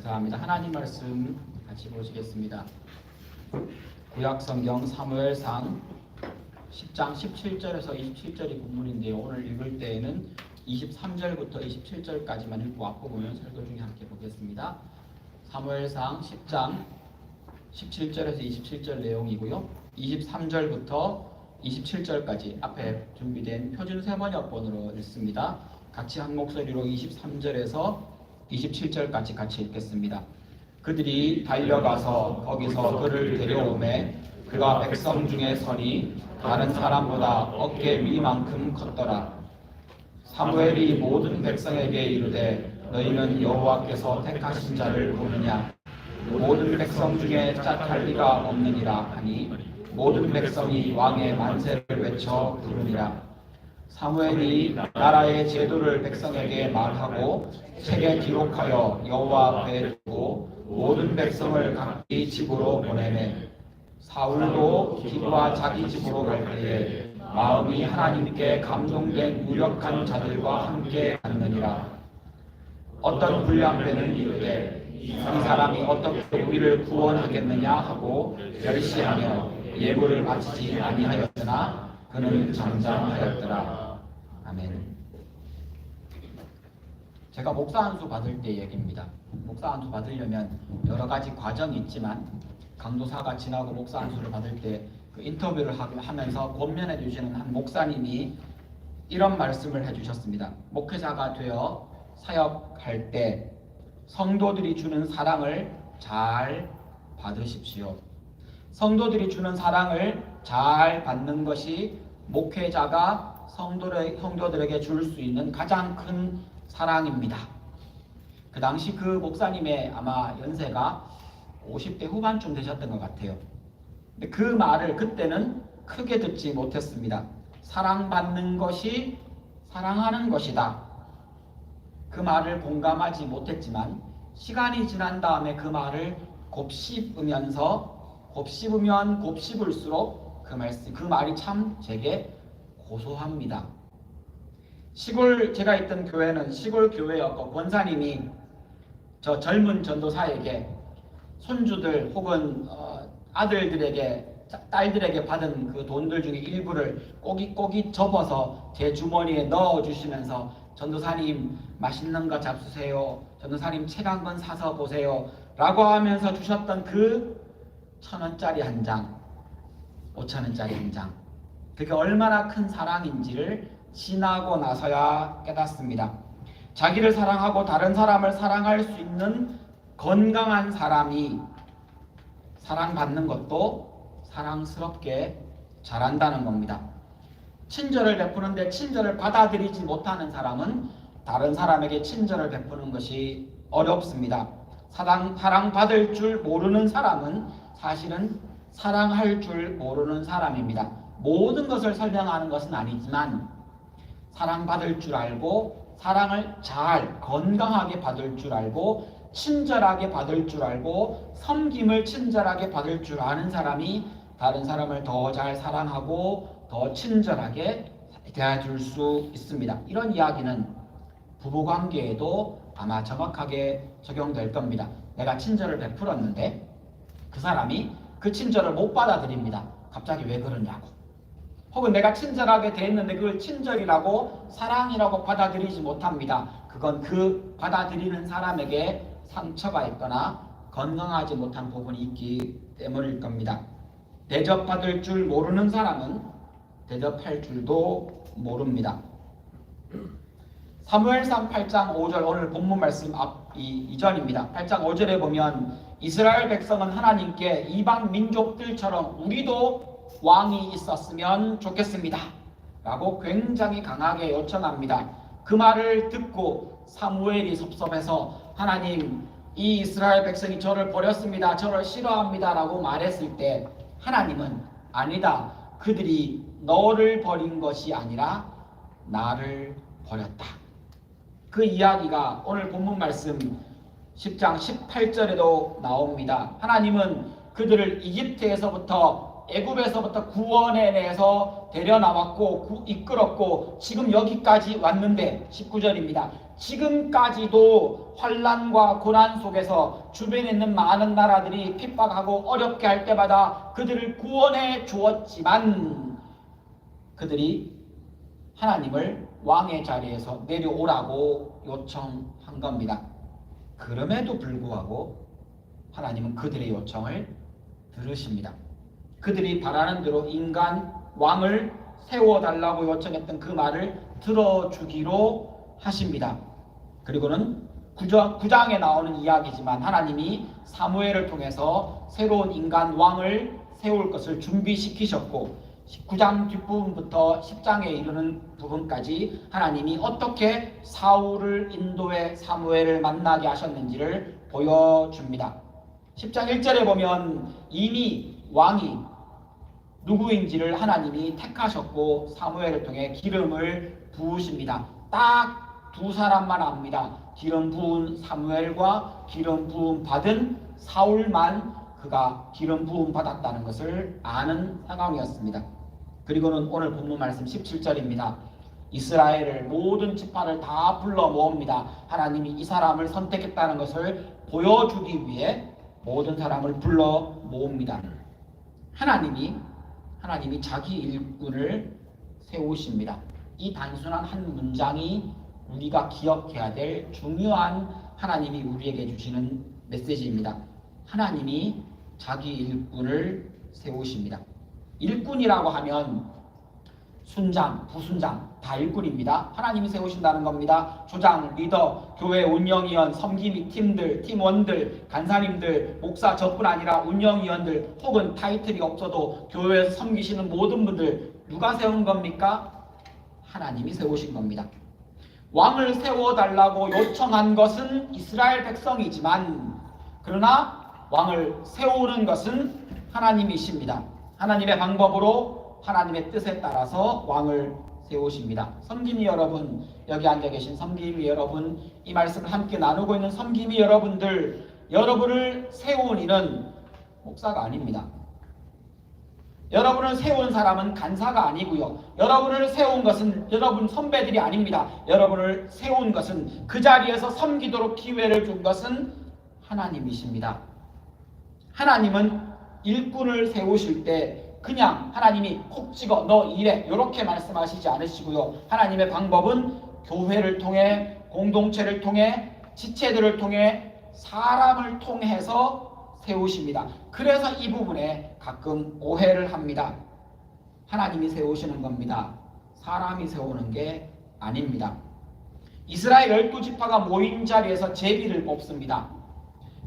감사합니다. 하나님 말씀 같이 보시겠습니다. 구약성경 사무엘상 10장 17절에서 27절이 본문인데요. 오늘 읽을 때에는 23절부터 27절까지만 읽고 앞부분을 설교 중에 함께 보겠습니다. 사무엘상 10장 17절에서 27절 내용이고요. 23절부터 27절까지 앞에 준비된 표준 세번역본으로 읽습니다. 같이 한 목소리로 23절에서 27절까지 같이 읽겠습니다. 그들이 달려가서 거기서 그를 데려오매 그가 백성 중에 서니 다른 사람보다 어깨 위만큼 컸더라. 사무엘이 모든 백성에게 이르되 너희는 여호와께서 택하신 자를 보느냐? 모든 백성 중에 짝할 리가 없느니라 하니 모든 백성이 왕의 만세를 외쳐 부르니라. 사무엘이 나라의 제도를 백성에게 말하고 책에 기록하여 여호와 앞에 두고 모든 백성을 각기 집으로 보내매 사울도 기브와 자기 집으로 갈 때에 마음이 하나님께 감동된 무력한 자들과 함께 갔느니라. 어떤 불량배는 이르되 이 사람이 어떻게 우리를 구원하겠느냐 하고 멸시하며 예물을 바치지 아니하였으나 그는 잠잠하였더라. 아멘. 제가 목사 안수 받을 때 얘기입니다. 목사 안수 받으려면 여러 가지 과정이 있지만 강도사가 지나고 목사 안수를 받을 때 그 인터뷰를 하면서 권면해 주시는 한 목사님이 이런 말씀을 해주셨습니다. 목회자가 되어 사역할 때 성도들이 주는 사랑을 잘 받으십시오. 성도들이 주는 사랑을 잘 받는 것이 목회자가 성도들에게 줄 수 있는 가장 큰 사랑입니다. 그 당시 그 목사님의 아마 연세가 50대 후반쯤 되셨던 것 같아요. 근데 그 말을 그때는 크게 듣지 못했습니다. 사랑받는 것이 사랑하는 것이다. 그 말을 공감하지 못했지만 시간이 지난 다음에 그 말을 곱씹으면 곱씹을수록 그 말이 참 제게 고소합니다. 제가 있던 교회는 시골 교회였고 권사님이 저 젊은 전도사에게 손주들 혹은 딸들에게 받은 그 돈들 중에 일부를 꼬깃꼬깃 접어서 제 주머니에 넣어주시면서 전도사님 맛있는 거 잡수세요. 전도사님 책 한 권 사서 보세요. 라고 하면서 주셨던 그 1,000원짜리 한 장, 5,000원짜리 한 장. 그게 얼마나 큰 사랑인지를 지나고 나서야 깨닫습니다. 자기를 사랑하고 다른 사람을 사랑할 수 있는 건강한 사람이 사랑받는 것도 사랑스럽게 잘한다는 겁니다. 친절을 베푸는데 친절을 받아들이지 못하는 사람은 다른 사람에게 친절을 베푸는 것이 어렵습니다. 사랑받을 줄 모르는 사람은 사실은 사랑할 줄 모르는 사람입니다. 모든 것을 설명하는 것은 아니지만 사랑받을 줄 알고 사랑을 잘 건강하게 받을 줄 알고 친절하게 받을 줄 알고 섬김을 친절하게 받을 줄 아는 사람이 다른 사람을 더 잘 사랑하고 더 친절하게 대해줄 수 있습니다. 이런 이야기는 부부관계에도 아마 정확하게 적용될 겁니다. 내가 친절을 베풀었는데 그 사람이 그 친절을 못 받아들입니다. 갑자기 왜 그러냐고. 혹은 내가 친절하게 대했는데 그걸 친절이라고 사랑이라고 받아들이지 못합니다. 그건 그 받아들이는 사람에게 상처가 있거나 건강하지 못한 부분이 있기 때문일 겁니다. 대접받을 줄 모르는 사람은 대접할 줄도 모릅니다. 사무엘상 8장 5절 오늘 본문 말씀 이전입니다. 8장 5절에 보면 이스라엘 백성은 하나님께 이방 민족들처럼 우리도 왕이 있었으면 좋겠습니다. 라고 굉장히 강하게 요청합니다. 그 말을 듣고 사무엘이 섭섭해서 하나님 이 이스라엘 백성이 저를 버렸습니다. 저를 싫어합니다. 라고 말했을 때 하나님은 아니다. 그들이 너를 버린 것이 아니라 나를 버렸다. 그 이야기가 오늘 본문 말씀 10장 18절에도 나옵니다. 하나님은 그들을 애굽에서부터 구원해내서 데려나왔고 이끌었고 지금 여기까지 왔는데 19절입니다. 지금까지도 환난과 고난 속에서 주변에 있는 많은 나라들이 핍박하고 어렵게 할 때마다 그들을 구원해 주었지만 그들이 하나님을 왕의 자리에서 내려오라고 요청한 겁니다. 그럼에도 불구하고 하나님은 그들의 요청을 들으십니다. 그들이 바라는 대로 인간 왕을 세워달라고 요청했던 그 말을 들어주기로 하십니다. 그리고는 9장에 나오는 이야기지만 하나님이 사무엘을 통해서 새로운 인간 왕을 세울 것을 준비시키셨고 9장 뒷부분부터 10장에 이르는 부분까지 하나님이 어떻게 사울을 인도해 사무엘을 만나게 하셨는지를 보여줍니다. 10장 1절에 보면 이미 왕이 누구인지를 하나님이 택하셨고 사무엘을 통해 기름을 부으십니다. 딱 두 사람만 압니다. 기름 부은 사무엘과 기름 부음 받은 사울만 그가 기름 부음 받았다는 것을 아는 상황이었습니다. 그리고는 오늘 본문 말씀 17절입니다. 이스라엘을 모든 지파를 다 불러 모읍니다. 하나님이 이 사람을 선택했다는 것을 보여주기 위해 모든 사람을 불러 모읍니다. 하나님이 자기 일꾼을 세우십니다. 이 단순한 한 문장이 우리가 기억해야 될 중요한 하나님이 우리에게 주시는 메시지입니다. 하나님이 자기 일꾼을 세우십니다. 일꾼이라고 하면 순장, 부순장 다 일꾼입니다. 하나님이 세우신다는 겁니다. 조장, 리더, 교회 운영위원, 섬김이 팀들, 팀원들, 간사님들, 목사 저뿐 아니라 운영위원들 혹은 타이틀이 없어도 교회에서 섬기시는 모든 분들 누가 세운 겁니까? 하나님이 세우신 겁니다. 왕을 세워달라고 요청한 것은 이스라엘 백성이지만 그러나 왕을 세우는 것은 하나님이십니다. 하나님의 방법으로 하나님의 뜻에 따라서 왕을 세우십니다. 섬김이 여러분, 여기 앉아 계신 섬김이 여러분, 이 말씀을 함께 나누고 있는 섬김이 여러분들, 여러분을 세운 이는 목사가 아닙니다. 여러분을 세운 사람은 간사가 아니고요. 여러분을 세운 것은 여러분 선배들이 아닙니다. 여러분을 세운 것은 그 자리에서 섬기도록 기회를 준 것은 하나님이십니다. 하나님은 일꾼을 세우실 때 그냥 하나님이 콕 찍어 너 이래 이렇게 말씀하시지 않으시고요. 하나님의 방법은 교회를 통해, 공동체를 통해, 지체들을 통해, 사람을 통해서 세우십니다. 그래서 이 부분에 가끔 오해를 합니다. 하나님이 세우시는 겁니다. 사람이 세우는 게 아닙니다. 이스라엘 12지파가 모인 자리에서 제비를 뽑습니다.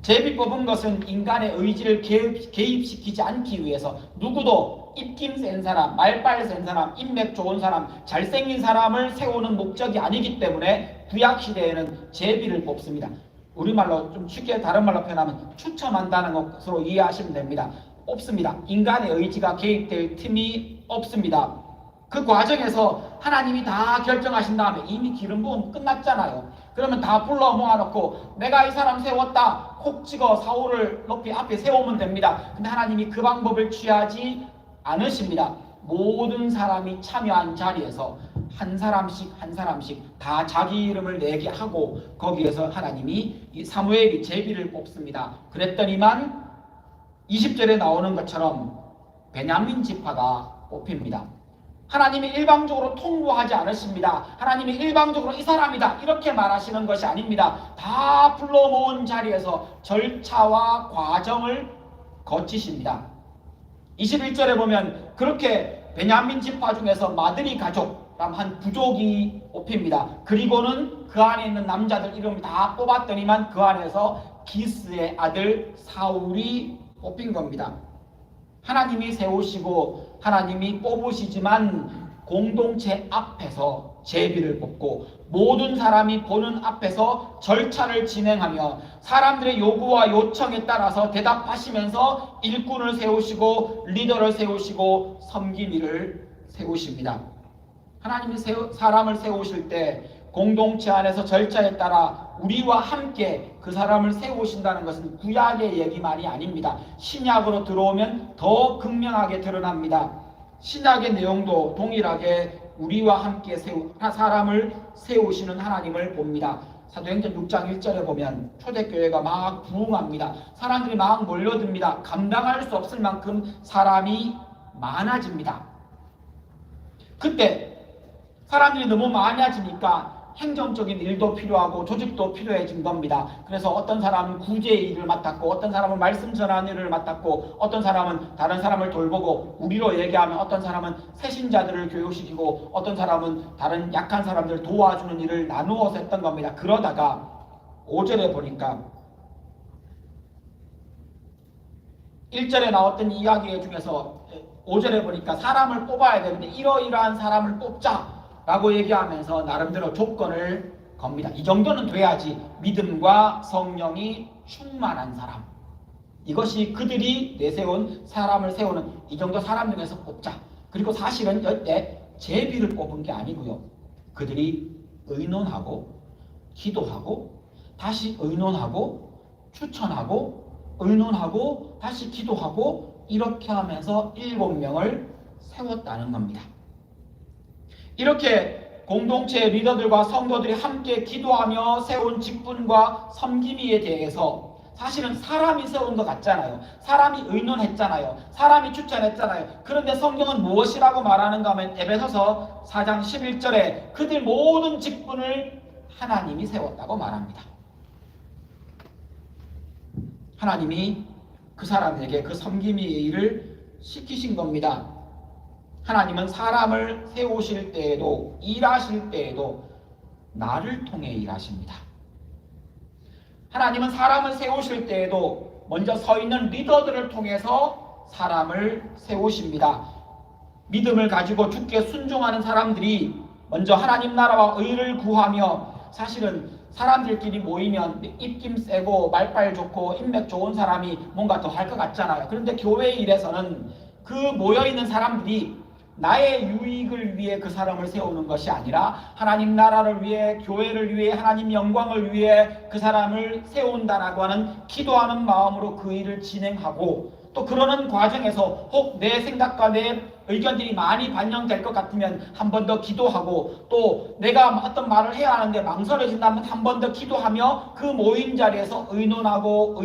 제비 뽑은 것은 인간의 의지를 개입시키지 않기 위해서 누구도 입김 센 사람, 말빨 센 사람, 인맥 좋은 사람, 잘생긴 사람을 세우는 목적이 아니기 때문에 구약시대에는 제비를 뽑습니다. 우리말로 좀 쉽게 다른 말로 표현하면 추첨한다는 것으로 이해하시면 됩니다. 없습니다. 인간의 의지가 개입될 틈이 없습니다. 그 과정에서 하나님이 다 결정하신 다음에 이미 기름 부음 끝났잖아요. 그러면 다 불러 모아놓고 내가 이 사람 세웠다 콕 찍어 사울을 높이 앞에 세우면 됩니다. 근데 하나님이 그 방법을 취하지 않으십니다. 모든 사람이 참여한 자리에서 한 사람씩 다 자기 이름을 내게 하고 거기에서 하나님이 이 사무엘이 제비를 뽑습니다. 그랬더니만 20절에 나오는 것처럼 베냐민 지파가 뽑힙니다. 하나님이 일방적으로 통보하지 않으십니다. 하나님이 일방적으로 이 사람이다 이렇게 말하시는 것이 아닙니다. 다 불러 모은 자리에서 절차와 과정을 거치십니다. 21절에 보면 그렇게 베냐민 지파 중에서 마드리 가족 한 부족이 뽑힙니다. 그리고는 그 안에 있는 남자들 이름을 다 뽑았더니만 그 안에서 기스의 아들 사울이 뽑힌 겁니다. 하나님이 세우시고 하나님이 뽑으시지만 공동체 앞에서 제비를 뽑고 모든 사람이 보는 앞에서 절차를 진행하며 사람들의 요구와 요청에 따라서 대답하시면서 일꾼을 세우시고 리더를 세우시고 섬기미를 세우십니다. 하나님이 사람을 세우실 때 공동체 안에서 절차에 따라 우리와 함께 그 사람을 세우신다는 것은 구약의 얘기만이 아닙니다. 신약으로 들어오면 더 극명하게 드러납니다. 신약의 내용도 동일하게 우리와 함께 사람을 세우시는 하나님을 봅니다. 사도행전 6장 1절에 보면 초대교회가 막 부흥합니다. 사람들이 막 몰려듭니다. 감당할 수 없을 만큼 사람이 많아집니다. 그때 사람들이 너무 많아지니까 행정적인 일도 필요하고 조직도 필요해진 겁니다. 그래서 어떤 사람은 구제의 일을 맡았고, 어떤 사람은 말씀 전하는 일을 맡았고, 어떤 사람은 다른 사람을 돌보고, 우리로 얘기하면 어떤 사람은 새신자들을 교육시키고, 어떤 사람은 다른 약한 사람들을 도와주는 일을 나누어서 했던 겁니다. 그러다가 5절에 보니까 1절에 나왔던 이야기 중에서 5절에 보니까 사람을 뽑아야 되는데 이러이러한 사람을 뽑자 라고 얘기하면서 나름대로 조건을 겁니다. 이 정도는 돼야지 믿음과 성령이 충만한 사람, 이것이 그들이 내세운 사람을 세우는 이 정도 사람 중에서 뽑자. 그리고 사실은 이때 제비를 뽑은 게 아니고요, 그들이 의논하고 기도하고 다시 의논하고 추천하고 의논하고 다시 기도하고 이렇게 하면서 7명을 세웠다는 겁니다. 이렇게 공동체의 리더들과 성도들이 함께 기도하며 세운 직분과 섬김에 대해서 사실은 사람이 세운 것 같잖아요. 사람이 의논했잖아요. 사람이 추천했잖아요. 그런데 성경은 무엇이라고 말하는가 하면 에베소서 4장 11절에 그들 모든 직분을 하나님이 세웠다고 말합니다. 하나님이 그 사람에게 그 섬김의 일을 시키신 겁니다. 하나님은 사람을 세우실 때에도 일하실 때에도 나를 통해 일하십니다. 하나님은 사람을 세우실 때에도 먼저 서 있는 리더들을 통해서 사람을 세우십니다. 믿음을 가지고 주께 순종하는 사람들이 먼저 하나님 나라와 의를 구하며, 사실은 사람들끼리 모이면 입김 세고 말빨 좋고 인맥 좋은 사람이 뭔가 더 할 것 같잖아요. 그런데 교회 일에서는 그 모여있는 사람들이 나의 유익을 위해 그 사람을 세우는 것이 아니라 하나님 나라를 위해, 교회를 위해, 하나님 영광을 위해 그 사람을 세운다라고 하는 기도하는 마음으로 그 일을 진행하고, 또 그러는 과정에서 혹 내 생각과 내 의견들이 많이 반영될 것 같으면 한 번 더 기도하고, 또 내가 어떤 말을 해야 하는데 망설여진다면 한 번 더 기도하며 그 모임 자리에서 의논해서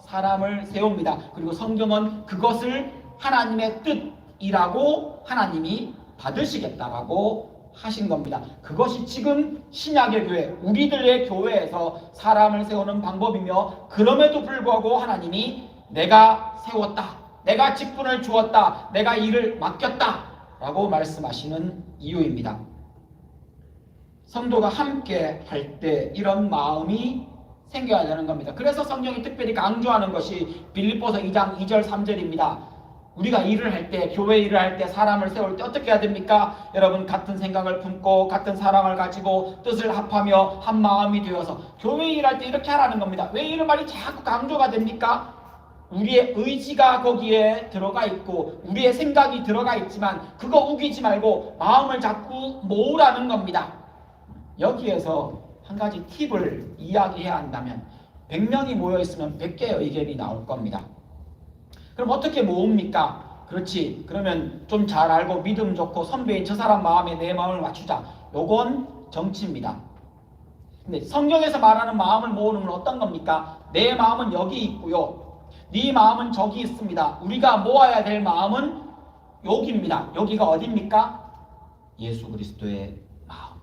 사람을 세웁니다. 그리고 성경은 그것을 하나님의 뜻이라고 하나님이 받으시겠다라고 하신 겁니다. 그것이 지금 신약의 교회, 우리들의 교회에서 사람을 세우는 방법이며, 그럼에도 불구하고 하나님이 내가 세웠다, 내가 직분을 주었다, 내가 일을 맡겼다 라고 말씀하시는 이유입니다. 성도가 함께 할 때 이런 마음이 생겨야 되는 겁니다. 그래서 성경이 특별히 강조하는 것이 빌립보서 2장 2절 3절입니다. 우리가 일을 할 때, 교회 일을 할 때, 사람을 세울 때 어떻게 해야 됩니까? 여러분, 같은 생각을 품고 같은 사랑을 가지고 뜻을 합하며 한 마음이 되어서. 교회 일할 때 이렇게 하라는 겁니다. 왜 이런 말이 자꾸 강조가 됩니까? 우리의 의지가 거기에 들어가 있고 우리의 생각이 들어가 있지만 그거 우기지 말고 마음을 자꾸 모으라는 겁니다. 여기에서 한 가지 팁을 이야기해야 한다면 100명이 모여있으면 100개의 의견이 나올 겁니다. 그럼 어떻게 모읍니까? 그렇지, 그러면 좀 잘 알고 믿음 좋고 선배인 저 사람 마음에 내 마음을 맞추자. 요건 정치입니다. 근데 성경에서 말하는 마음을 모으는 건 어떤 겁니까? 내 마음은 여기 있고요, 네 마음은 저기 있습니다. 우리가 모아야 될 마음은 여기입니다. 여기가 어디입니까? 예수 그리스도의 마음.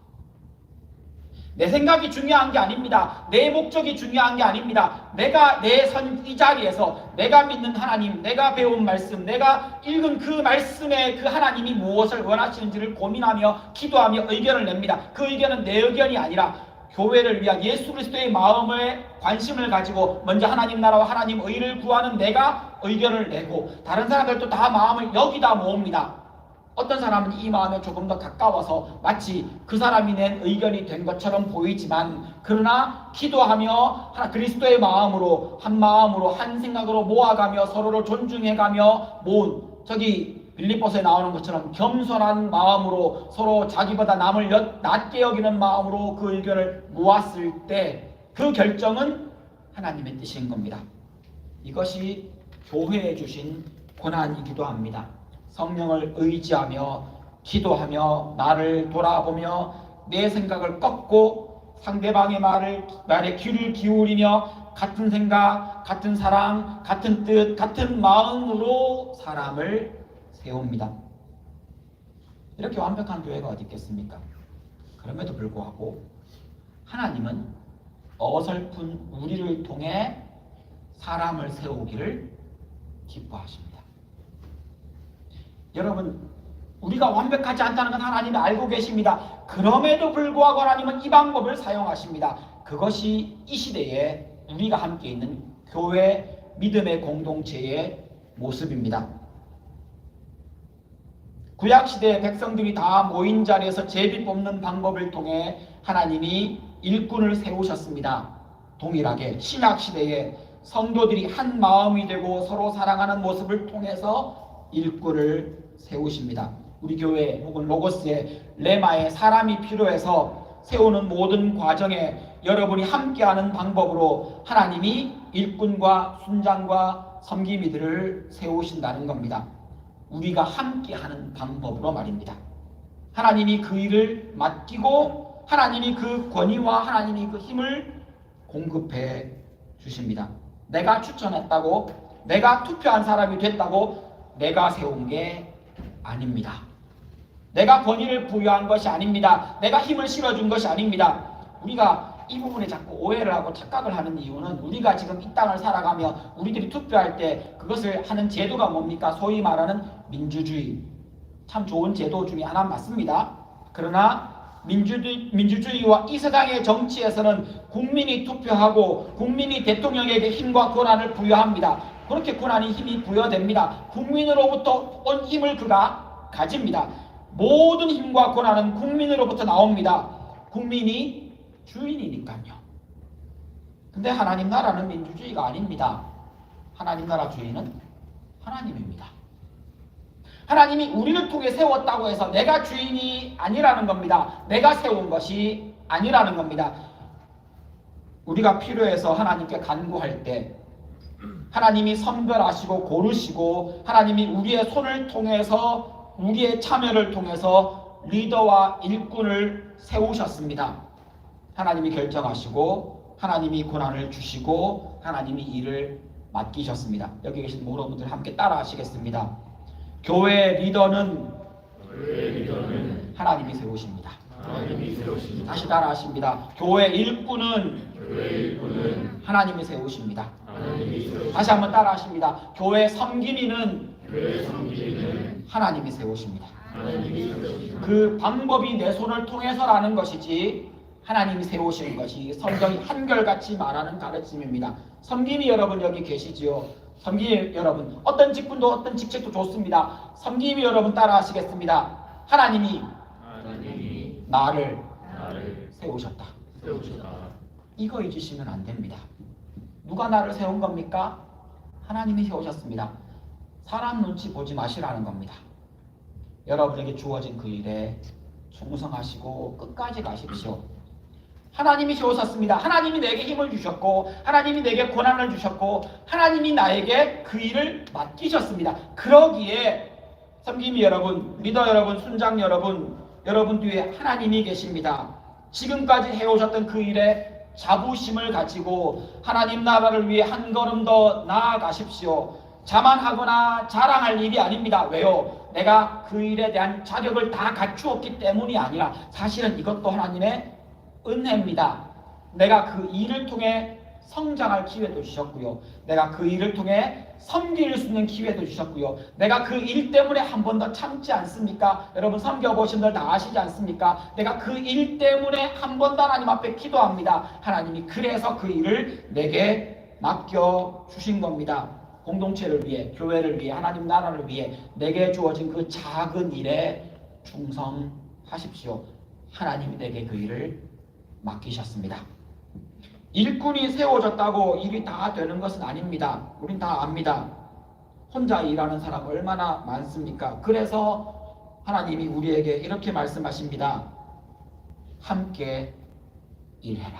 내 생각이 중요한 게 아닙니다. 내 목적이 중요한 게 아닙니다. 내가 이 자리에서 내가 믿는 하나님, 내가 배운 말씀, 내가 읽은 그 말씀에 그 하나님이 무엇을 원하시는지를 고민하며 기도하며 의견을 냅니다. 그 의견은 내 의견이 아니라 교회를 위한 예수 그리스도의 마음에 관심을 가지고 먼저 하나님 나라와 하나님 의를 구하는 내가 의견을 내고, 다른 사람들도 다 마음을 여기다 모읍니다. 어떤 사람은 이 마음에 조금 더 가까워서 마치 그 사람이 낸 의견이 된 것처럼 보이지만, 그러나 기도하며 그리스도의 마음으로 한 마음으로 한 생각으로 모아가며 서로를 존중해가며 모은, 저기 빌립보서에 나오는 것처럼 겸손한 마음으로 서로 자기보다 남을 낮게 여기는 마음으로 그 의견을 모았을 때 그 결정은 하나님의 뜻인 겁니다. 이것이 교회에 주신 고난이기도 합니다. 성령을 의지하며 기도하며 나를 돌아보며 내 생각을 꺾고 상대방의 말에 귀를 기울이며 같은 생각, 같은 사랑, 같은 뜻, 같은 마음으로 사람을 세웁니다. 이렇게 완벽한 교회가 어디 있겠습니까? 그럼에도 불구하고 하나님은 어설픈 우리를 통해 사람을 세우기를 기뻐하십니다. 여러분, 우리가 완벽하지 않다는 건 하나님이 알고 계십니다. 그럼에도 불구하고 하나님은 이 방법을 사용하십니다. 그것이 이 시대에 우리가 함께 있는 교회 믿음의 공동체의 모습입니다. 구약시대의 백성들이 다 모인 자리에서 제비 뽑는 방법을 통해 하나님이 일꾼을 세우셨습니다. 동일하게 신약시대에 성도들이 한 마음이 되고 서로 사랑하는 모습을 통해서 일꾼을 세우십니다. 우리 교회 혹은 로고스의 레마에 사람이 필요해서 세우는 모든 과정에 여러분이 함께하는 방법으로 하나님이 일꾼과 순장과 섬김이들을 세우신다는 겁니다. 우리가 함께하는 방법으로 말입니다. 하나님이 그 일을 맡기고 하나님이 그 권위와 하나님이 그 힘을 공급해 주십니다. 내가 추천했다고, 내가 투표한 사람이 됐다고 내가 세운 게 아닙니다. 내가 권위를 부여한 것이 아닙니다. 내가 힘을 실어준 것이 아닙니다. 우리가 이 부분에 자꾸 오해를 하고 착각을 하는 이유는 우리가 지금 이 땅을 살아가며 우리들이 투표할 때 그것을 하는 제도가 뭡니까? 소위 말하는 민주주의. 참 좋은 제도 중에 하나 맞습니다. 그러나 민주주의와 이 세상의 정치에서는 국민이 투표하고 국민이 대통령에게 힘과 권한을 부여합니다. 그렇게 권한이 힘이 부여됩니다. 국민으로부터 온 힘을 그가 가집니다. 모든 힘과 권한은 국민으로부터 나옵니다. 국민이 주인이니까요. 근데 하나님 나라는 민주주의가 아닙니다. 하나님 나라 주인은 하나님입니다. 하나님이 우리를 통해 세웠다고 해서 내가 주인이 아니라는 겁니다. 내가 세운 것이 아니라는 겁니다. 우리가 필요해서 하나님께 간구할 때 하나님이 선별하시고 고르시고 하나님이 우리의 손을 통해서 우리의 참여를 통해서 리더와 일꾼을 세우셨습니다. 하나님이 결정하시고 하나님이 권한을 주시고 하나님이 일을 맡기셨습니다. 여기 계신 모든 분들 함께 따라 하시겠습니다. 교회 리더는 하나님이 세우십니다. 다시 따라 하십니다. 교회 일꾼은 하나님이 세우십니다. 다시 한번 따라 하십니다. 교회 섬김이는 하나님이 세우십니다. 그 방법이 내 손을 통해서라는 것이지 하나님이 세우시는 것이 성경이 한결같이 말하는 가르침입니다. 섬김이 여러분 여기 계시지요? 섬김이 여러분 어떤 직분도 어떤 직책도 좋습니다. 섬김이 여러분 따라 하시겠습니다. 하나님이 나를 세우셨다. 이거 잊으시면 안 됩니다. 누가 나를 세운 겁니까? 하나님이 세우셨습니다. 사람 눈치 보지 마시라는 겁니다. 여러분에게 주어진 그 일에 충성하시고 끝까지 가십시오. 하나님이 세우셨습니다. 하나님이 내게 힘을 주셨고 하나님이 내게 권한을 주셨고 하나님이 나에게 그 일을 맡기셨습니다. 그러기에 섬김이 여러분, 리더 여러분, 순장 여러분, 여러분 뒤에 하나님이 계십니다. 지금까지 해오셨던 그 일에 자부심을 가지고 하나님 나라를 위해 한 걸음 더 나아가십시오. 자만하거나 자랑할 일이 아닙니다. 왜요? 내가 그 일에 대한 자격을 다 갖추었기 때문이 아니라 사실은 이것도 하나님의 은혜입니다. 내가 그 일을 통해 성장할 기회도 주셨고요. 내가 그 일을 통해 섬길 수 있는 기회도 주셨고요. 내가 그 일 때문에 한 번 더 참지 않습니까? 여러분 섬겨보신 분들 다 아시지 않습니까? 내가 그 일 때문에 한 번 더 하나님 앞에 기도합니다. 하나님이 그래서 그 일을 내게 맡겨주신 겁니다. 공동체를 위해, 교회를 위해, 하나님 나라를 위해 내게 주어진 그 작은 일에 충성하십시오. 하나님이 내게 그 일을 맡기셨습니다. 일꾼이 세워졌다고 일이 다 되는 것은 아닙니다. 우린 다 압니다. 혼자 일하는 사람 얼마나 많습니까? 그래서 하나님이 우리에게 이렇게 말씀하십니다. 함께 일해라.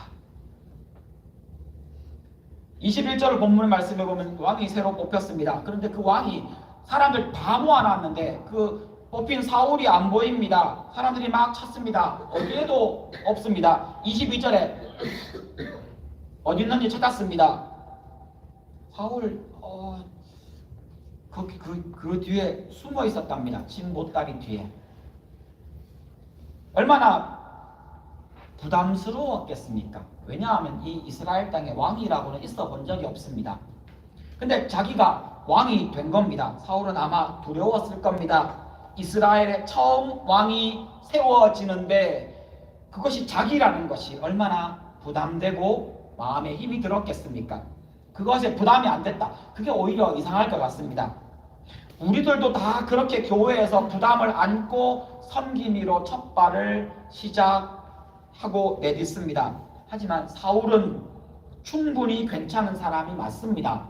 21절 본문의 말씀에 보면 왕이 새로 뽑혔습니다. 그런데 그 왕이 사람들 다 모아놨는데 그 뽑힌 사울이 안 보입니다. 사람들이 막 찾습니다. 어디에도 없습니다. 22절에 어디 있는지 찾았습니다. 사울 그 뒤에 숨어 있었답니다. 진 보따리 뒤에. 얼마나 부담스러웠겠습니까? 왜냐하면 이 이스라엘 땅에 왕이라고는 있어 본 적이 없습니다. 근데 자기가 왕이 된 겁니다. 사울은 아마 두려웠을 겁니다. 이스라엘에 처음 왕이 세워지는데 그것이 자기라는 것이 얼마나 부담되고 마음에 힘이 들었겠습니까? 그것에 부담이 안 됐다. 그게 오히려 이상할 것 같습니다. 우리들도 다 그렇게 교회에서 부담을 안고 섬김이로 첫 발을 시작하고 내딛습니다. 하지만 사울은 충분히 괜찮은 사람이 맞습니다.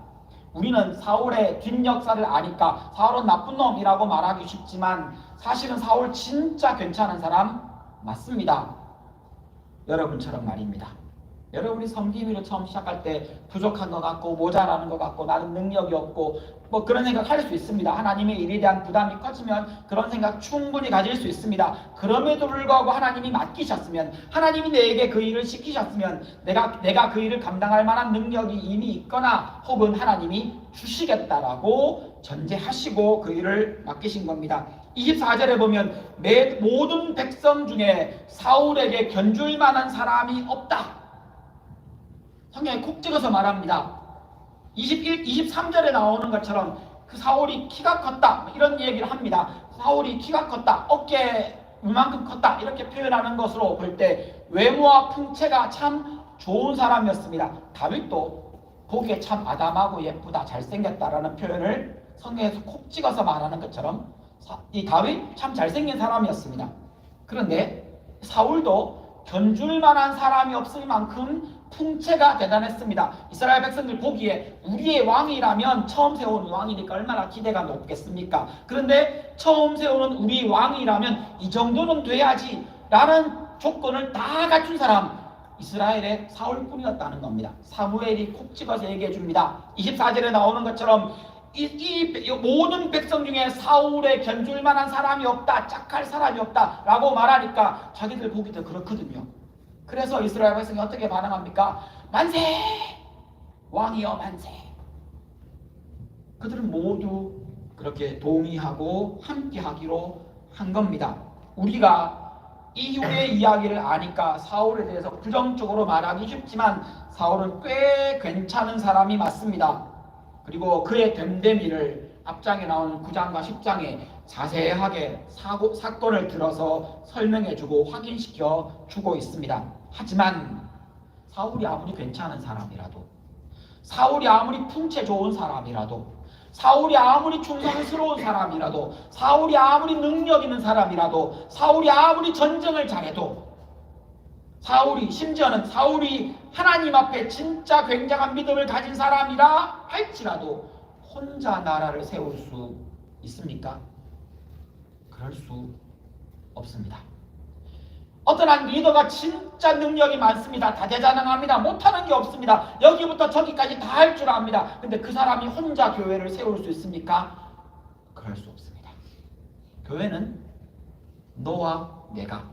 우리는 사울의 뒷역사를 아니까 사울은 나쁜 놈이라고 말하기 쉽지만 사실은 사울 진짜 괜찮은 사람 맞습니다. 여러분처럼 말입니다. 여러분이 섬김이를 처음 시작할 때 부족한 것 같고 모자라는 것 같고 나는 능력이 없고 뭐 그런 생각 할 수 있습니다. 하나님의 일에 대한 부담이 커지면 그런 생각 충분히 가질 수 있습니다. 그럼에도 불구하고 하나님이 맡기셨으면, 하나님이 내게 그 일을 시키셨으면 내가 그 일을 감당할 만한 능력이 이미 있거나 혹은 하나님이 주시겠다라고 전제하시고 그 일을 맡기신 겁니다. 24절에 보면 모든 백성 중에 사울에게 견줄 만한 사람이 없다. 성경에 콕 찍어서 말합니다. 23절에 나오는 것처럼 그 사울이 키가 컸다 이런 얘기를 합니다. 사울이 키가 컸다, 어깨 이만큼 컸다 이렇게 표현하는 것으로 볼 때 외모와 풍채가 참 좋은 사람이었습니다. 다윗도 보기에 참 아담하고 예쁘다 잘생겼다라는 표현을 성경에서 콕 찍어서 말하는 것처럼 이 다윗 참 잘생긴 사람이었습니다. 그런데 사울도 견줄 만한 사람이 없을 만큼 풍채가 대단했습니다. 이스라엘 백성들 보기에 우리의 왕이라면 처음 세우는 왕이니까 얼마나 기대가 높겠습니까? 그런데 처음 세우는 우리 왕이라면 이 정도는 돼야지 라는 조건을 다 갖춘 사람 이스라엘의 사울뿐이었다는 겁니다. 사무엘이 콕 찍어서 얘기해 줍니다. 24절에 나오는 것처럼 이 모든 백성 중에 사울에 견줄 만한 사람이 없다, 짝할 사람이 없다 라고 말하니까 자기들 보기도 그렇거든요. 그래서 이스라엘 백성이 어떻게 반응합니까? 만세! 왕이여 만세! 그들은 모두 그렇게 동의하고 함께 하기로 한 겁니다. 우리가 이후의 이야기를 아니까 사울에 대해서 부정적으로 말하기 쉽지만 사울은 꽤 괜찮은 사람이 맞습니다. 그리고 그의 됨됨이를 앞장에 나오는 9장과 10장에 자세하게 사건을 들어서 설명해주고 확인시켜 주고 있습니다. 하지만 사울이 아무리 괜찮은 사람이라도, 사울이 아무리 풍채 좋은 사람이라도, 사울이 아무리 충성스러운 사람이라도, 사울이 아무리 능력 있는 사람이라도, 사울이 아무리 전쟁을 잘해도, 심지어는 사울이 하나님 앞에 진짜 굉장한 믿음을 가진 사람이라 할지라도 혼자 나라를 세울 수 있습니까? 그럴 수 없습니다. 어떤 한 리더가 진짜 능력이 많습니다. 다재다능합니다. 못하는 게 없습니다. 여기부터 저기까지 다 할 줄 압니다. 근데 그 사람이 혼자 교회를 세울 수 있습니까? 그럴 수 없습니다. 교회는 너와 내가,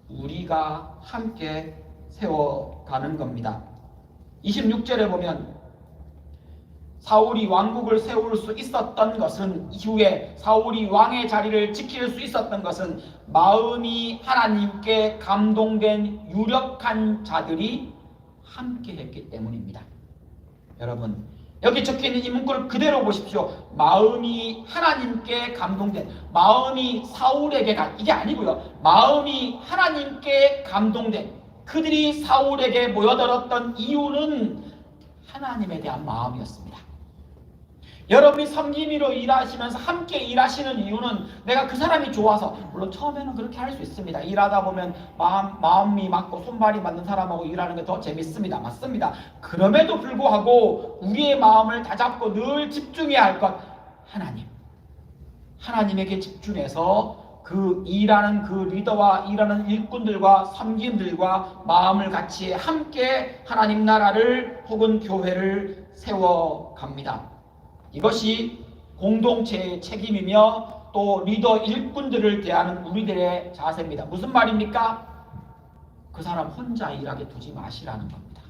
우리가 함께 세워가는 겁니다. 26절에 보면 사울이 왕국을 세울 수 있었던 것은, 이후에 사울이 왕의 자리를 지킬 수 있었던 것은 마음이 하나님께 감동된 유력한 자들이 함께 했기 때문입니다. 여러분, 여기 적혀있는 이 문구를 그대로 보십시오. 마음이 하나님께 감동된, 마음이 사울에게 이게 아니고요. 마음이 하나님께 감동된, 그들이 사울에게 모여들었던 이유는 하나님에 대한 마음이었습니다. 여러분이 섬김이로 일하시면서 함께 일하시는 이유는 내가 그 사람이 좋아서, 물론 처음에는 그렇게 할 수 있습니다. 일하다 보면 마음이 맞고 손발이 맞는 사람하고 일하는 게 더 재밌습니다. 맞습니다. 그럼에도 불구하고 우리의 마음을 다잡고 늘 집중해야 할 것, 하나님에게 집중해서 그 일하는 그 리더와 일하는 일꾼들과 섬김들과 마음을 같이 함께 하나님 나라를 혹은 교회를 세워갑니다. 이것이 공동체의 책임이며 또 리더 일꾼들을 대하는 우리들의 자세입니다. 무슨 말입니까? 그 사람 혼자 일하게 두지 마시라는 겁니다.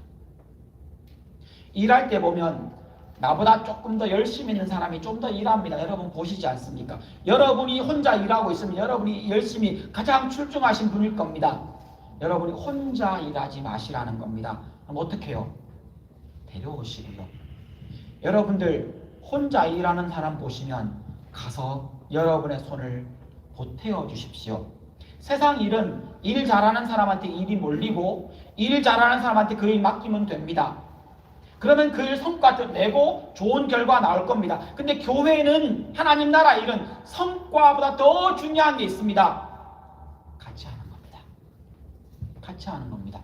일할 때 보면 나보다 조금 더 열심히 있는 사람이 좀 더 일합니다. 여러분 보시지 않습니까? 여러분이 혼자 일하고 있으면 여러분이 열심히 가장 출중하신 분일 겁니다. 여러분이 혼자 일하지 마시라는 겁니다. 그럼 어떻게 해요? 데려오시고요. 여러분들 혼자 일하는 사람 보시면 가서 여러분의 손을 보태어 주십시오. 세상 일은 일 잘하는 사람한테 일이 몰리고 일 잘하는 사람한테 그 일 맡기면 됩니다. 그러면 그 일 성과도 내고 좋은 결과 나올 겁니다. 근데 교회는 하나님 나라 일은 성과보다 더 중요한 게 있습니다. 같이 하는 겁니다. 같이 하는 겁니다.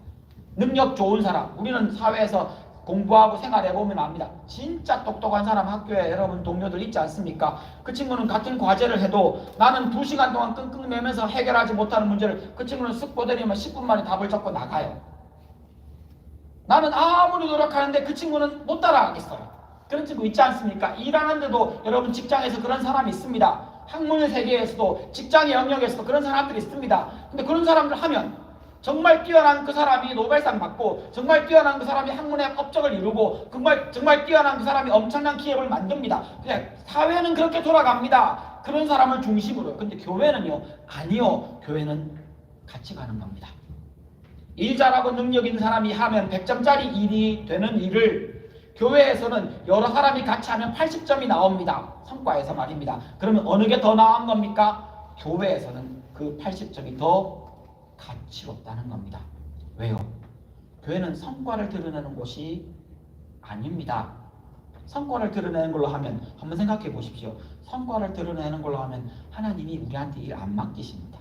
능력 좋은 사람, 우리는 사회에서 공부하고 생활해보면 압니다. 진짜 똑똑한 사람 학교에 여러분 동료들 있지 않습니까? 그 친구는 같은 과제를 해도 나는 2시간 동안 끙끙 매면서 해결하지 못하는 문제를 그 친구는 쓱 보더니만 10분 만에 답을 적고 나가요. 나는 아무리 노력하는데 그 친구는 못 따라가겠어요. 그런 친구 있지 않습니까? 일하는데도 여러분 직장에서 그런 사람이 있습니다. 학문의 세계에서도 직장의 영역에서도 그런 사람들이 있습니다. 근데 그런 사람들 하면 정말 뛰어난 그 사람이 노벨상 받고 정말 뛰어난 그 사람이 학문의 업적을 이루고 정말 뛰어난 그 사람이 엄청난 기업을 만듭니다. 그냥 사회는 그렇게 돌아갑니다. 그런 사람을 중심으로. 근데 교회는요? 아니요. 교회는 같이 가는 겁니다. 일 잘하고 능력 있는 사람이 하면 100점짜리 일이 되는 일을 교회에서는 여러 사람이 같이 하면 80점이 나옵니다. 성과에서 말입니다. 그러면 어느 게 더 나은 겁니까? 교회에서는 그 80점이 더 가치롭다는 겁니다. 왜요? 교회는 성과를 드러내는 곳이 아닙니다. 성과를 드러내는 걸로 하면 한번 생각해 보십시오. 성과를 드러내는 걸로 하면 하나님이 우리한테 일 안 맡기십니다.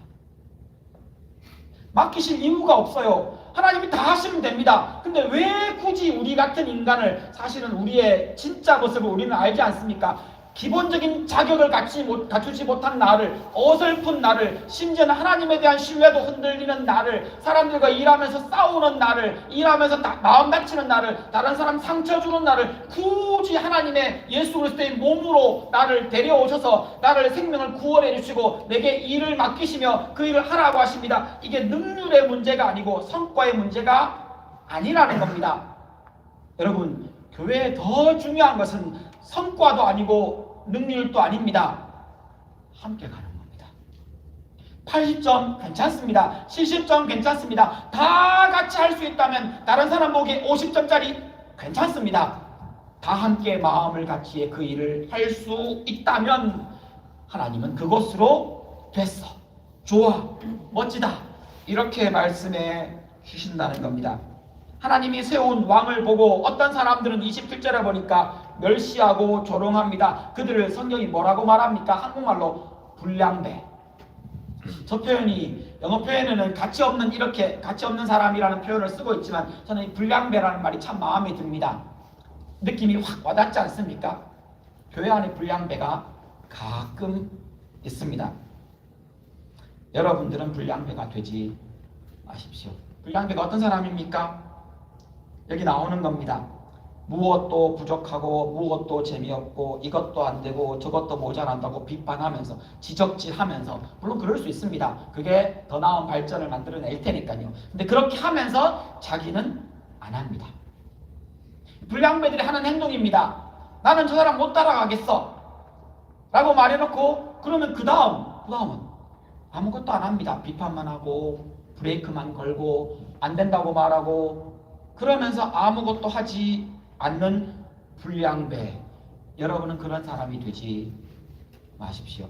맡기실 이유가 없어요. 하나님이 다 하시면 됩니다. 근데 왜 굳이 우리 같은 인간을, 사실은 우리의 진짜 모습을 우리는 알지 않습니까? 기본적인 자격을 갖추지 못한 나를, 어설픈 나를, 심지어는 하나님에 대한 신뢰도 흔들리는 나를, 사람들과 일하면서 싸우는 나를, 일하면서 마음 다치는 나를, 다른 사람 상처 주는 나를 굳이 하나님의 예수 그리스도의 몸으로 나를 데려오셔서 나를 생명을 구원해 주시고 내게 일을 맡기시며 그 일을 하라고 하십니다. 이게 능률의 문제가 아니고 성과의 문제가 아니라는 겁니다. 여러분, 교회에 더 중요한 것은 성과도 아니고 능률도 아닙니다. 함께 가는 겁니다. 80점 괜찮습니다. 70점 괜찮습니다. 다 같이 할 수 있다면 다른 사람 보기에 50점짜리 괜찮습니다. 다 함께 마음을 같이 그 일을 할 수 있다면 하나님은 그것으로 됐어, 좋아, 멋지다, 이렇게 말씀해 주신다는 겁니다. 하나님이 세운 왕을 보고 어떤 사람들은 27절에 보니까 멸시하고 조롱합니다. 그들을 성경이 뭐라고 말합니까? 한국말로 불량배. 저 표현이 영어 표현에는 가치 없는 사람이라는 표현을 쓰고 있지만 저는 이 불량배라는 말이 참 마음에 듭니다. 느낌이 확 와닿지 않습니까? 교회 안에 불량배가 가끔 있습니다. 여러분들은 불량배가 되지 마십시오. 불량배가 어떤 사람입니까? 여기 나오는 겁니다. 무엇도 부족하고 무엇도 재미없고 이것도 안 되고 저것도 모자란다고 비판하면서 지적질하면서, 물론 그럴 수 있습니다. 그게 더 나은 발전을 만들어낼 테니까요. 근데 그렇게 하면서 자기는 안 합니다. 불량배들이 하는 행동입니다. 나는 저 사람 못 따라가겠어 라고 말해놓고 그러면 그 다음은 아무것도 안 합니다. 비판만 하고 브레이크만 걸고 안 된다고 말하고 그러면서 아무것도 하지 않는 불량배. 여러분은 그런 사람이 되지 마십시오.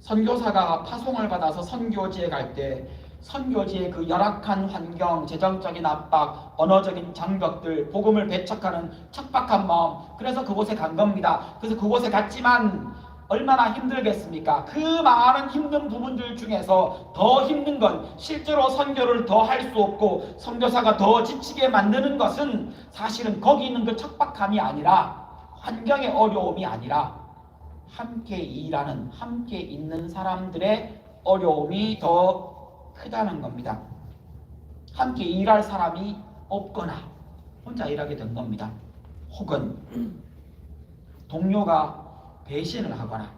선교사가 파송을 받아서 선교지에 갈 때 선교지의 그 열악한 환경, 재정적인 압박, 언어적인 장벽들, 복음을 배척하는 척박한 마음, 그래서 그곳에 간 겁니다. 그래서 그곳에 갔지만 얼마나 힘들겠습니까? 그 많은 힘든 부분들 중에서 더 힘든 건 실제로 선교를 더 할 수 없고 선교사가 더 지치게 만드는 것은 사실은 거기 있는 그 척박함이 아니라, 환경의 어려움이 아니라 함께 일하는, 함께 있는 사람들의 어려움이 더 크다는 겁니다. 함께 일할 사람이 없거나 혼자 일하게 된 겁니다. 혹은 동료가 배신을 하거나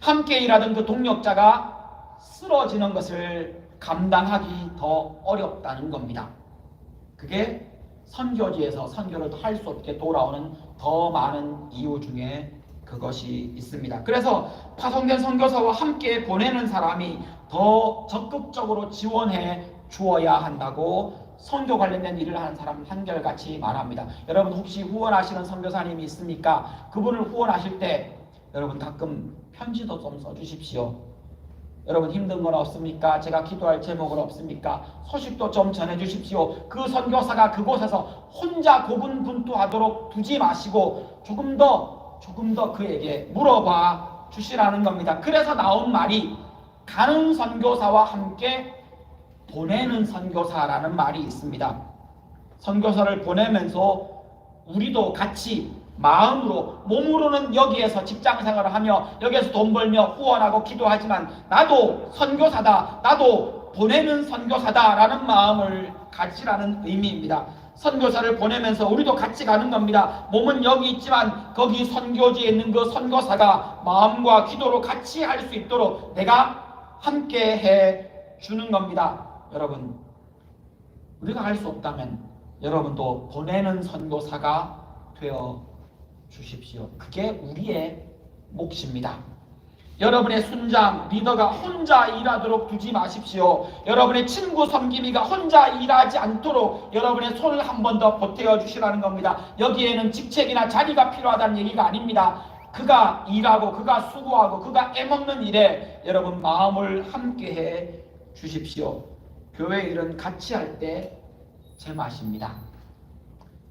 함께 일하던 그 동력자가 쓰러지는 것을 감당하기 더 어렵다는 겁니다. 그게 선교지에서 선교를 할 수 없게 돌아오는 더 많은 이유 중에 그것이 있습니다. 그래서 파송된 선교사와 함께 보내는 사람이 더 적극적으로 지원해 주어야 한다고 선교 관련된 일을 하는 사람 한결같이 말합니다. 여러분 혹시 후원하시는 선교사님이 있습니까? 그분을 후원하실 때 여러분 가끔 편지도 좀 써주십시오. 여러분 힘든 건 없습니까? 제가 기도할 제목은 없습니까? 소식도 좀 전해주십시오. 그 선교사가 그곳에서 혼자 고군분투하도록 두지 마시고 조금 더 그에게 물어봐 주시라는 겁니다. 그래서 나온 말이 가는 선교사와 함께 보내는 선교사라는 말이 있습니다. 선교사를 보내면서 우리도 같이 마음으로 몸으로는 여기에서 직장생활을 하며 여기에서 돈 벌며 후원하고 기도하지만 나도 선교사다, 나도 보내는 선교사다 라는 마음을 가지라는 의미입니다. 선교사를 보내면서 우리도 같이 가는 겁니다. 몸은 여기 있지만 거기 선교지에 있는 그 선교사가 마음과 기도로 같이 할 수 있도록 내가 함께 해 주는 겁니다. 여러분 우리가 할 수 없다면 여러분도 보내는 선교사가 되어 주십시오. 그게 우리의 몫입니다. 여러분의 순장, 리더가 혼자 일하도록 두지 마십시오. 여러분의 친구 섬김이가 혼자 일하지 않도록 여러분의 손을 한 번 더 보태어 주시라는 겁니다. 여기에는 직책이나 자리가 필요하다는 얘기가 아닙니다. 그가 일하고 그가 수고하고 그가 애먹는 일에 여러분 마음을 함께해 주십시오. 교회 일은 같이 할 때 제맛입니다.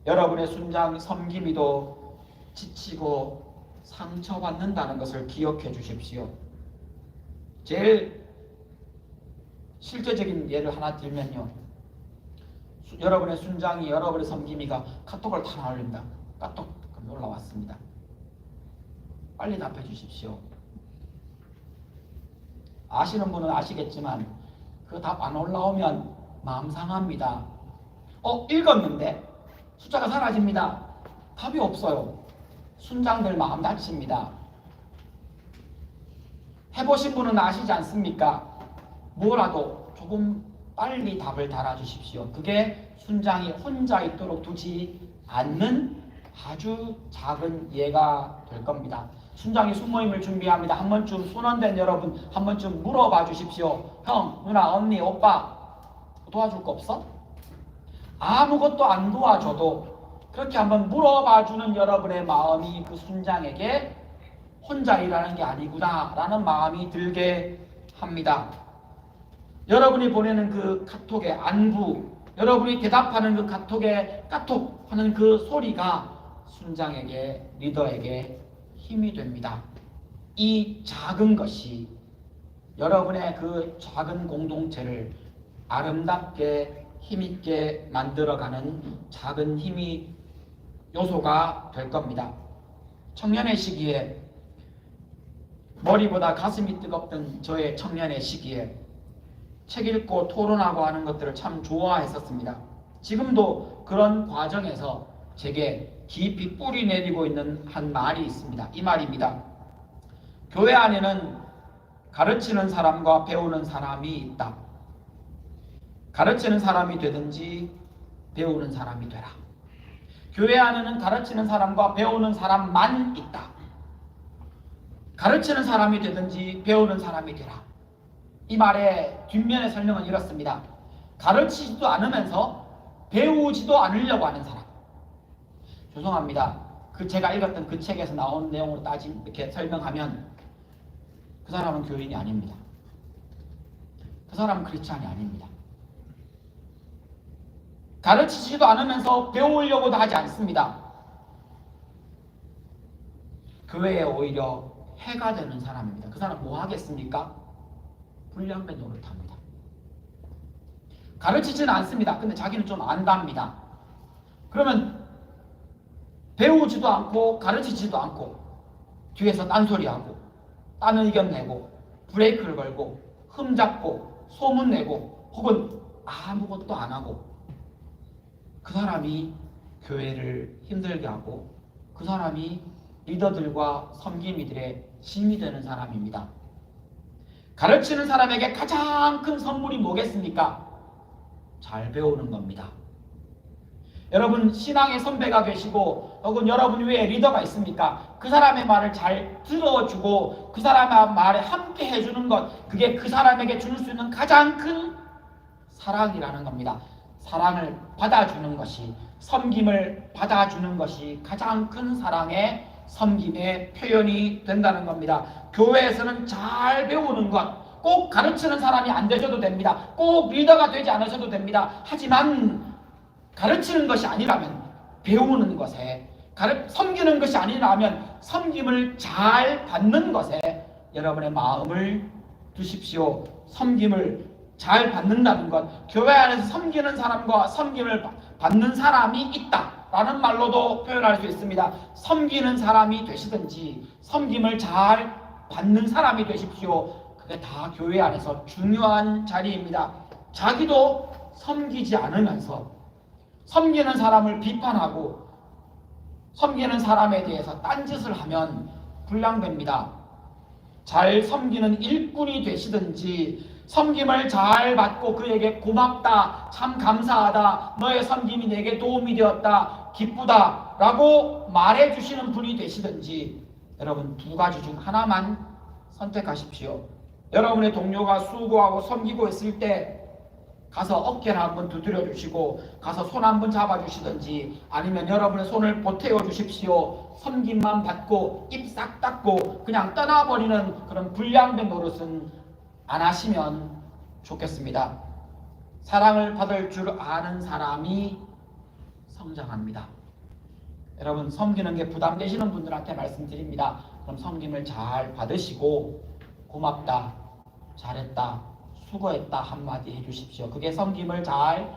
여러분의 순장 섬김이도 지치고 상처받는다는 것을 기억해 주십시오. 제일 실제적인 예를 하나 들면요. 여러분의 순장이 여러분의 섬김이가 카톡을 다 올립니다. 카톡 올라왔습니다. 빨리 답해 주십시오. 아시는 분은 아시겠지만 그 답 안 올라오면 마음 상합니다. 읽었는데 숫자가 사라집니다. 답이 없어요. 순장들 마음 다칩니다. 해보신 분은 아시지 않습니까? 뭐라도 조금 빨리 답을 달아주십시오. 그게 순장이 혼자 있도록 두지 않는 아주 작은 예가 될 겁니다. 순장이 순모임을 준비합니다. 한 번쯤 순원된 여러분 한 번쯤 물어봐 주십시오. 형, 누나, 언니, 오빠 도와줄 거 없어? 아무것도 안 도와줘도 그렇게 한번 물어봐 주는 여러분의 마음이 그 순장에게 혼자 일하는 게 아니구나 라는 마음이 들게 합니다. 여러분이 보내는 그 카톡의 안부, 여러분이 대답하는 그 카톡에 까톡 하는 그 소리가 순장에게, 리더에게 힘이 됩니다. 이 작은 것이 여러분의 그 작은 공동체를 아름답게 힘있게 만들어가는 작은 힘이 요소가 될 겁니다. 청년의 시기에 머리보다 가슴이 뜨겁던 저의 청년의 시기에 책 읽고 토론하고 하는 것들을 참 좋아했었습니다. 지금도 그런 과정에서 제게 깊이 뿌리 내리고 있는 한 말이 있습니다. 이 말입니다. 교회 안에는 가르치는 사람과 배우는 사람이 있다. 가르치는 사람이 되든지 배우는 사람이 되라. 교회 안에는 가르치는 사람과 배우는 사람만 있다. 가르치는 사람이 되든지 배우는 사람이 되라. 이 말의 뒷면의 설명은 이렇습니다. 가르치지도 않으면서 배우지도 않으려고 하는 사람. 죄송합니다. 제가 읽었던 그 책에서 나온 내용으로 이렇게 설명하면 그 사람은 교인이 아닙니다. 그 사람은 크리스찬이 아닙니다. 가르치지도 않으면서 배우려고도 하지 않습니다. 교회에 오히려 해가 되는 사람입니다. 그 사람 뭐 하겠습니까? 불량배 노릇합니다. 가르치지는 않습니다. 근데 자기는 좀 안답니다. 그러면 배우지도 않고 가르치지도 않고 뒤에서 딴소리하고 딴 의견 내고 브레이크를 걸고 흠잡고 소문내고 혹은 아무것도 안 하고 그 사람이 교회를 힘들게 하고 그 사람이 리더들과 섬김이들의 힘이 되는 사람입니다. 가르치는 사람에게 가장 큰 선물이 뭐겠습니까? 잘 배우는 겁니다. 여러분 신앙의 선배가 계시고 혹은 여러분 위에 리더가 있습니까? 그 사람의 말을 잘 들어주고 그 사람의 말에 함께 해주는 것, 그게 그 사람에게 줄 수 있는 가장 큰 사랑이라는 겁니다. 사랑을 받아주는 것이, 섬김을 받아주는 것이 가장 큰 사랑의 섬김의 표현이 된다는 겁니다. 교회에서는 잘 배우는 것, 꼭 가르치는 사람이 안 되셔도 됩니다. 꼭 리더가 되지 않으셔도 됩니다. 하지만 가르치는 것이 아니라면 배우는 것에, 섬기는 것이 아니라면 섬김을 잘 받는 것에 여러분의 마음을 두십시오. 섬김을 잘 받는다는 것, 교회 안에서 섬기는 사람과 섬김을 받는 사람이 있다라는 말로도 표현할 수 있습니다. 섬기는 사람이 되시든지 섬김을 잘 받는 사람이 되십시오. 그게 다 교회 안에서 중요한 자리입니다. 자기도 섬기지 않으면서 섬기는 사람을 비판하고 섬기는 사람에 대해서 딴짓을 하면 불량됩니다. 잘 섬기는 일꾼이 되시든지 섬김을 잘 받고 그에게 고맙다, 참 감사하다, 너의 섬김이 내게 도움이 되었다, 기쁘다 라고 말해주시는 분이 되시든지 여러분 두 가지 중 하나만 선택하십시오. 여러분의 동료가 수고하고 섬기고 있을 때 가서 어깨를 한번 두드려 주시고 가서 손 한번 잡아 주시든지 아니면 여러분의 손을 보태어 주십시오. 섬김만 받고 입 싹 닫고 그냥 떠나버리는 그런 불량된 노릇은 안 하시면 좋겠습니다. 사랑을 받을 줄 아는 사람이 성장합니다. 여러분 섬기는 게 부담되시는 분들한테 말씀드립니다. 그럼 섬김을 잘 받으시고 고맙다, 잘했다, 수고했다 한마디 해주십시오. 그게 섬김을 잘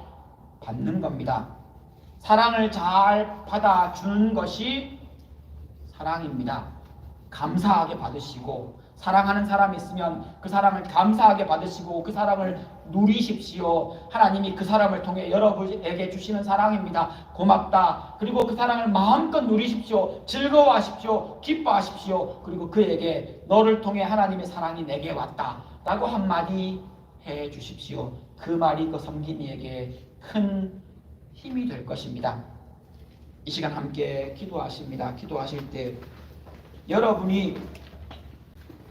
받는 겁니다. 사랑을 잘 받아주는 것이 사랑입니다. 감사하게 받으시고 사랑하는 사람이 있으면 그 사랑을 감사하게 받으시고 그 사랑을 누리십시오. 하나님이 그 사람을 통해 여러분에게 주시는 사랑입니다. 고맙다. 그리고 그 사랑을 마음껏 누리십시오. 즐거워하십시오. 기뻐하십시오. 그리고 그에게 너를 통해 하나님의 사랑이 내게 왔다 라고 한마디 해 주십시오. 그 말이 그 섬김이에게 큰 힘이 될 것입니다. 이 시간 함께 기도하십니다. 기도하실 때 여러분이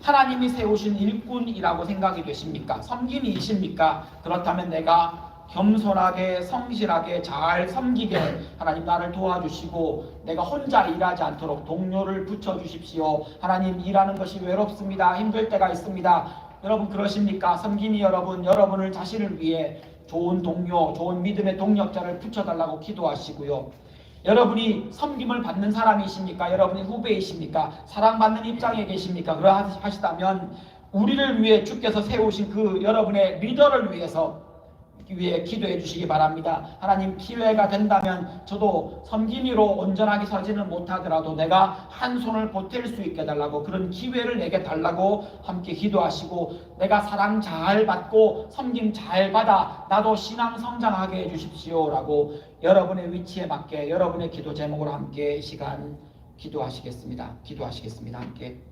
하나님이 세우신 일꾼이라고 생각이 되십니까? 섬김이십니까? 그렇다면 내가 겸손하게 성실하게 잘 섬기게 하나님 나를 도와주시고 내가 혼자 일하지 않도록 동료를 붙여주십시오. 하나님 일하는 것이 외롭습니다. 힘들 때가 있습니다. 여러분 그러십니까? 섬김이 여러분을 자신을 위해 좋은 동료, 좋은 믿음의 동력자를 붙여달라고 기도하시고요. 여러분이 섬김을 받는 사람이십니까? 여러분이 후배이십니까? 사랑받는 입장에 계십니까? 그러하시다면 우리를 위해 주께서 세우신 그 여러분의 리더를 위해 기도해 주시기 바랍니다. 하나님 기회가 된다면 저도 섬김이로 온전하게 서지는 못하더라도 내가 한 손을 보탤 수 있게 달라고 그런 기회를 내게 달라고 함께 기도하시고 내가 사랑 잘 받고 섬김 잘 받아 나도 신앙 성장하게 해주십시오 라고 여러분의 위치에 맞게 여러분의 기도 제목으로 함께 이 시간 기도하시겠습니다. 함께